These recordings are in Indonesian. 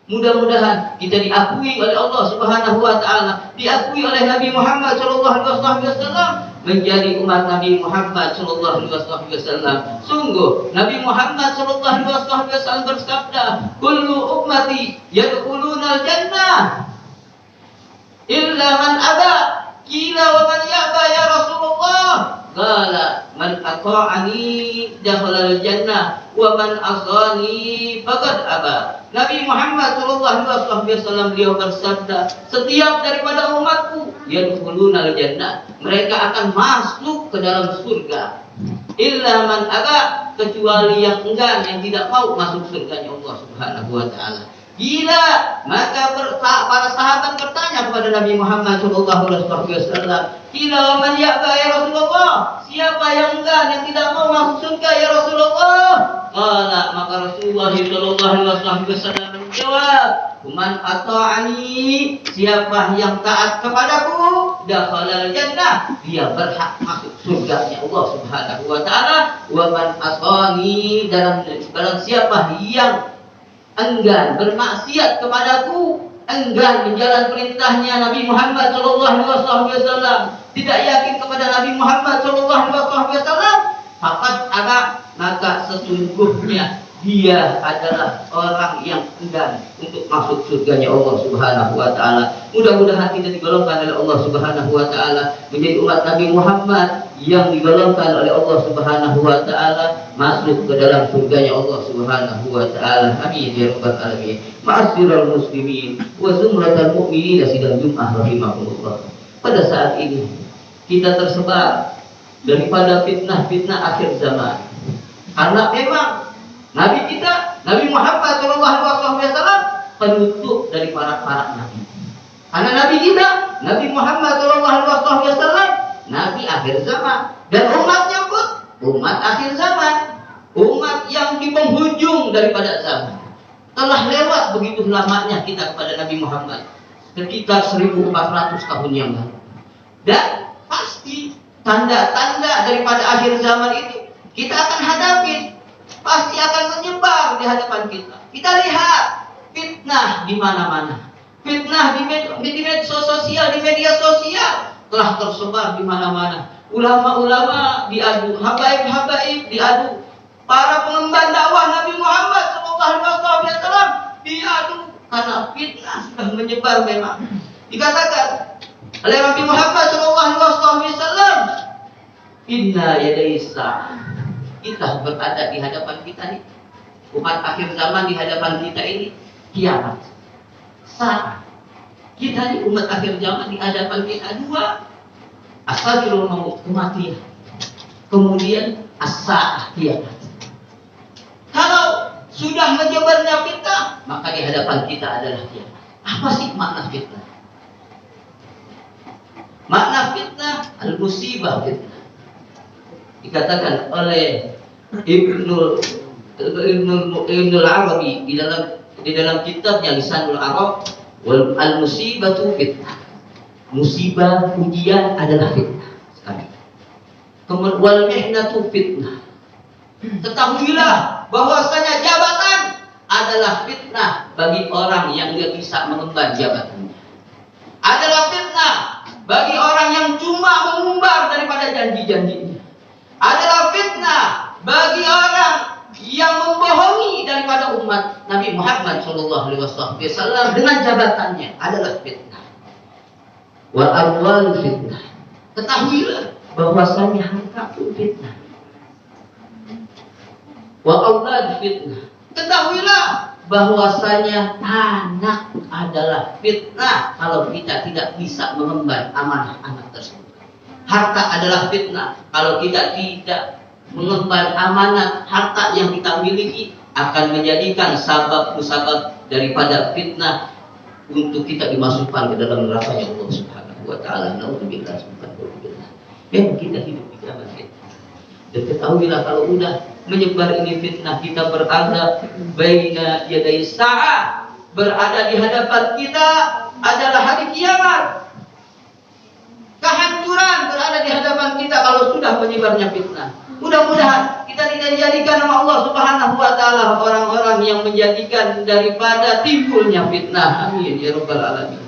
Mudah-mudahan kita diakui oleh Allah Subhanahu wa taala, diakui oleh Nabi Muhammad sallallahu alaihi wasallam menjadi umat Nabi Muhammad sallallahu alaihi wasallam. Sungguh Nabi Muhammad sallallahu alaihi wasallam bersabda, "Kullu ummati yadkhuluna al-jannah illa man aba." Qila wa man ya'ba ya Rasulullah? Qala man ata'ani dakhala al-jannah wa man asani faqad aba. Nabi Muhammad sallallahu alaihi wasallam beliau bersabda, setiap daripada umatku yadkhuluna al-jannah, mereka akan masuk ke dalam surga. Illa man aba, kecuali yang enggan, yang tidak mau masuk surganya Allah Subhanahu wa taala. Gila, maka para sahabat bertanya kepada Nabi Muhammad sallallahu alaihi wasallam, "Gila, man ya'ba ya Rasulullah? Siapa yang enggan, yang tidak mau masuk surga ya Rasulullah?" Qala, maka Rasulullah sallallahu alaihi wasallam menjawab, "Man ata'ani, siapa yang taat kepadaku, dakhala al-jannah, dia berhak masuk surganya Allah Subhanahu wa taala. Wa man asani, dalam barang siapa yang enggan bermaksiat kepadaku, enggan menjalankan perintahnya Nabi Muhammad sallallahu alaihi wasallam, tidak yakin kepada Nabi Muhammad sallallahu alaihi wasallam, faqad aba, maka sesungguhnya dia adalah orang yang enggan untuk masuk surganya Allah Subhanahu wa taala." Mudah-mudahan kita digolongkan oleh Allah Subhanahu wa taala menjadi umat Nabi Muhammad yang digolongkan oleh Allah Subhanahu wa taala masuk ke dalam surganya Allah Subhanahu wa taala. Amin ya rabbal alamin. Ma'asyiral muslimin wa zumratal mu'minin sidang Jumat rahimahumullah. Pada saat ini kita tersebar daripada fitnah-fitnah akhir zaman. Karena memang Nabi kita, Nabi Muhammad sallallahu alaihi wasallam penutup dari para nabi. Karena Nabi kita, Nabi Muhammad sallallahu alaihi wasallam Nabi akhir zaman, dan umatnya pun umat akhir zaman, umat yang di penghujung daripada zaman. Telah lewat begitu lamanya kita kepada Nabi Muhammad, sekitar 1400 tahun yang lalu. Dan pasti tanda-tanda daripada akhir zaman itu kita akan hadapi, pasti akan menyebar di hadapan kita. Kita lihat fitnah di mana-mana, fitnah di media sosial, telah tersebar di mana-mana. Ulama-ulama diadu, habaib-habaib diadu, para pengemban dakwah Nabi Muhammad sallallahu alaihi wasallam diadu karena fitnah sudah menyebar. Memang dikatakan oleh Nabi Muhammad sallallahu alaihi wasallam, "Inna yadai sa'ah." Kita berada di hadapan kita nih, umat akhir zaman di hadapan kita ini kiamat. Saat kita di umat akhir zaman di hadapan kita dua, asal maut, kematian, kemudian as-saah, kiamat. Kalau sudah menyebarnya fitnah, maka di hadapan kita adalah kiamat. Apa sih makna fitnah? Makna fitnah al-musibah fitnah. Dikatakan oleh Ibnul Arabi di dalam kitabnya Lisanul Arab, wal al-musibatu fitnah. Musibah, ujian adalah fitnah. Kemudian wal mihnatu fitnah. Ketahuilah bahwasanya jabatan adalah fitnah bagi orang yang tidak bisa mengemban jabatannya. Adalah fitnah bagi orang yang cuma mengumbar daripada janji-janjinya. Adalah fitnah bagi orang yang membohongi daripada umat Nabi Muhammad sallallahu alaihi wasallam dengan jabatannya, adalah fitnah. Wa amwal fitnah. Ketahuilah bahwasanya harta itu fitnah. Wa aulad fitnah. Ketahuilah bahwasanya anak adalah fitnah kalau kita tidak bisa mengemban amanah anak tersebut. Harta adalah fitnah kalau kita tidak mengemban amanat harta yang kita miliki, akan menjadikan sabab-musabab daripada fitnah untuk kita dimasukkan ke dalam neraka Allah Subhanahu wa taala. Nauzubillah subhanallah. Dan kita hidup di zaman fitnah. Dan ketahuilah kalau udah menyebar ini fitnah, kita berada baina yaday sa'ah, berada di hadapan kita adalah hari kiamat. kehancuran berada di hadapan kita kalau sudah menyebarnya fitnah. Mudah-mudahan kita tidak dijadikan sama Allah Subhanahu wa taala orang-orang yang menjadikan daripada timbulnya fitnah. Amin ya rabbal alamin.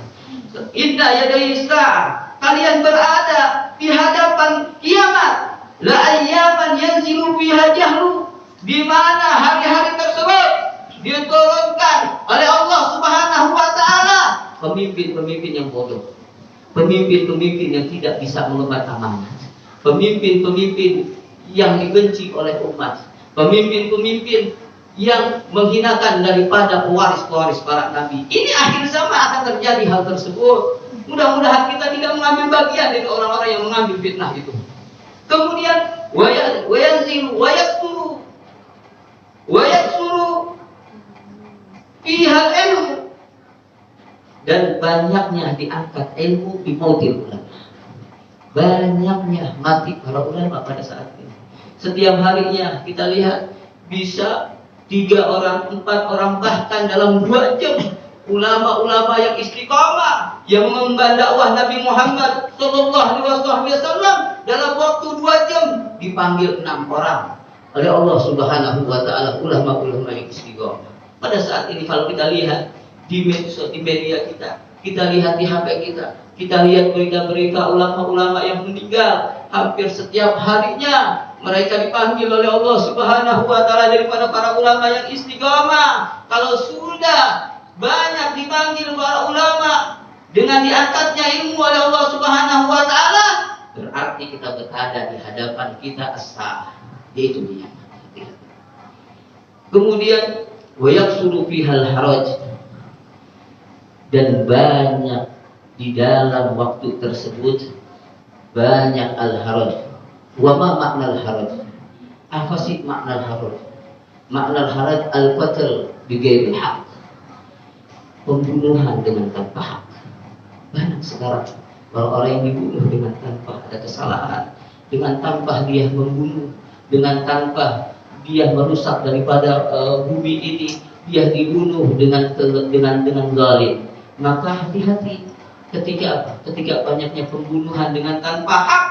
Inna yadai sa'ah, kalian berada di hadapan kiamat. La ayyaman yanzilu fiha jahlu, di mana hari-hari tersebut diturunkan oleh Allah Subhanahu wa taala pemimpin-pemimpin yang bodoh, pemimpin-pemimpin yang tidak bisa mengemban amanah, pemimpin-pemimpin yang dibenci oleh umat, pemimpin-pemimpin yang menghinakan daripada pewaris-pewaris para nabi. Ini akhir zaman akan terjadi hal tersebut. Mudah-mudahan kita tidak mengambil bagian dari orang-orang yang mengambil fitnah itu. Kemudian wayanzilu wayaksuru fihal ilmu, dan banyaknya diangkat ilmu di mautil ulama. Banyaknya mati para ulama pada saat ini. Setiap harinya kita lihat bisa 3 orang, 4 orang, bahkan dalam 2 jam ulama-ulama yang istiqamah yang mengemban dakwah Nabi Muhammad sallallahu alaihi wasallam dalam waktu 2 jam dipanggil 6 orang oleh Allah Subhanahu wa taala, ulama-ulama yang istiqamah. Pada saat ini kalau kita lihat di media kita lihat di HP kita lihat berita-berita ulama-ulama yang meninggal. Hampir setiap harinya mereka dipanggil oleh Allah Subhanahu wa taala daripada para ulama yang istiqamah. Kalau sudah banyak dipanggil para ulama dengan diangkatnya ilmu oleh Allah Subhanahu wa taala, berarti kita berada di hadapan kita as-sa'ah, yaitu dia. Kemudian wayaksuru fihal haraj, dan banyak di dalam waktu tersebut banyak al-haraj. Wa ma makna al-haraj? Apa sih makna al-haraj? Makna al-haraj al-qatl bi ghairi haq, pembunuhan dengan tanpa hak. Banyak sekarang orang-orang yang dibunuh dengan tanpa ada kesalahan, dengan tanpa dia membunuh, dengan tanpa dia merusak daripada bumi ini, dia dibunuh dengan zalim. Maka hati-hati ketika banyaknya pembunuhan dengan tanpa hak.